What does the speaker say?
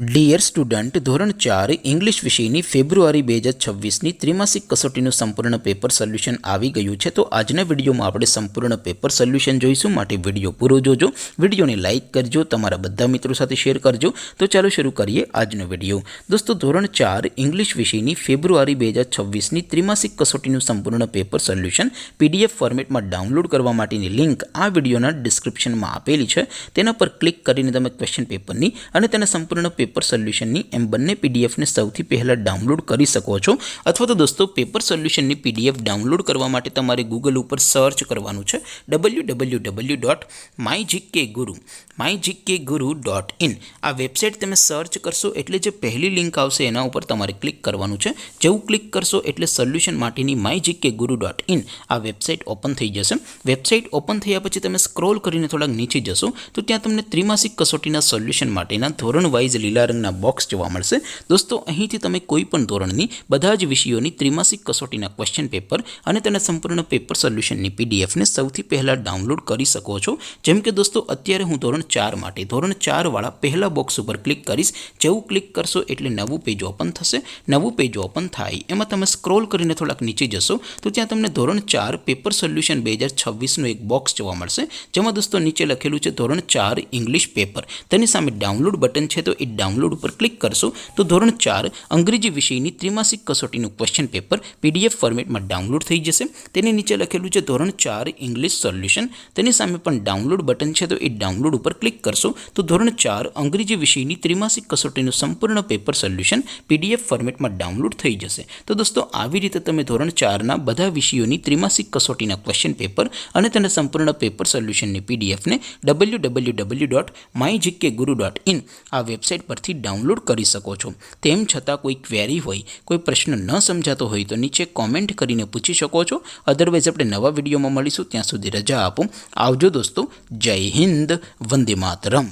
Dear student, ધોરણ 4 English વિષયની ફેબ્રુઆરી 2026ની ત્રિમાસિક કસોટીનું સંપૂર્ણ પેપર સોલ્યુશન આવી ગયું છે. તો આજના વિડીયોમાં આપણે સંપૂર્ણ પેપર સોલ્યુશન જોઈશું. માટે વિડીયો પૂરો જોજો, વિડીયોને લાઇક કરજો, તમારા બધા મિત્રો સાથે શેર કરજો. તો ચાલો શરૂ કરીએ આજનો વિડીયો. દોસ્તો, ધોરણ 4 ઇંગ્લિશ વિષયની ફેબ્રુઆરી 2026ની ત્રિમાસિક કસોટીનું સંપૂર્ણ પેપર સોલ્યુશન PDF ફોર્મેટમાં ડાઉનલોડ કરવા માટેની લિંક આ વિડીયોના ડિસ્ક્રિપ્શનમાં આપેલી છે. તેના પર ક્લિક કરીને તમે ક્વેશ્ચન પેપરની અને તેના સંપૂર્ણ પેપર સોલ્યુશનની એમ બંને પીડીએફને સૌથી પહેલાં ડાઉનલોડ કરી શકો છો. અથવા તો દોસ્તો, પેપર સોલ્યુશનની PDF ડાઉનલોડ કરવા માટે તમારે ગૂગલ ઉપર સર્ચ કરવાનું છે www.mygkguru.in. આ વેબસાઇટ તમે સર્ચ કરશો એટલે જે પહેલી લિંક આવશે એના ઉપર તમારે ક્લિક કરવાનું છે. જેવું ક્લિક કરશો એટલે સોલ્યુશન માટેની mygkguru.in આ વેબસાઇટ ઓપન થઈ જશે. વેબસાઇટ ઓપન થયા પછી તમે સ્ક્રોલ કરીને થોડાક નીચે જશો તો ત્યાં તમને ત્રિમાસિક કસોટીના સોલ્યુશન માટેના ધોરણ વાઇઝ લીલા રંગના બોક્સ જોવા મળશે. દોસ્તો, અહીંથી તમે કોઈ પણ ધોરણની બધા જ વિષયોની ત્રિમાસિક કસોટીના ક્વેશ્ચન પેપર અને તેના સંપૂર્ણ પેપર સોલ્યુશનની પીડીએફને સૌથી પહેલાં ડાઉનલોડ કરી શકો છો. જેમ કે દોસ્તો, અત્યારે હું ધોરણ 4 માટે ધોરણ 4 વાળા પહેલા બોક્સ ઉપર ક્લિક કરીશ. જેવું ક્લિક કરશો એટલે નવું પેજ ઓપન થશે. નવું પેજ ઓપન થાય એમાં તમે સ્ક્રોલ કરીને થોડાક નીચે જશો તો ત્યાં તમને ધોરણ 4 પેપર સોલ્યુશન 2026નું એક બોક્સ જોવા મળશે. જેમાં દોસ્તો નીચે લખેલું છે ધોરણ 4 ઇંગ્લિશ પેપર. તેની સામે ડાઉનલોડ બટન છે, તો એ ડાઉનલોડ ઉપર ક્લિક કરશો તો ધોરણ 4 અંગ્રેજી વિષયની ત્રિમાસિક કસોટીનું ક્વેશ્ચન પેપર PDF ફોર્મેટમાં ડાઉનલોડ થઈ જશે. તેની નીચે લખેલું છે ધોરણ 4 ઇંગ્લિશ સોલ્યુશન. તેની સામે પણ ડાઉનલોડ બટન છે, તો એ ડાઉનલોડ ઉપર ક્લિક કરશો તો ધોરણ 4 અંગ્રેજી વિષયની ત્રિમાસિક કસોટીનું સંપૂર્ણ પેપર સોલ્યુશન PDF ફોર્મેટમાં ડાઉનલોડ થઈ જશે. તો દોસ્તો, આવી રીતે તમે ધોરણ 4ના બધા વિષયોની ત્રિમાસિક કસોટીના ક્વેશ્ચન પેપર અને તેના સંપૂર્ણ પેપર સોલ્યુશનની પીડીએફને www.mygkguru.in આ વેબસાઇટ પરથી ડાઉનલોડ કરી શકો છો. તેમ છતાં કોઈ ક્વેરી હોય, કોઈ પ્રશ્ન ન સમજાતો હોય તો નીચે કોમેન્ટ કરીને પૂછી શકો છો. અધરવાઇઝ આપણે નવા વિડીયોમાં મળીશું. ત્યાં સુધી રજા આપો. આવજો દોસ્તો. જય હિન્દ. વંદે માતરમ.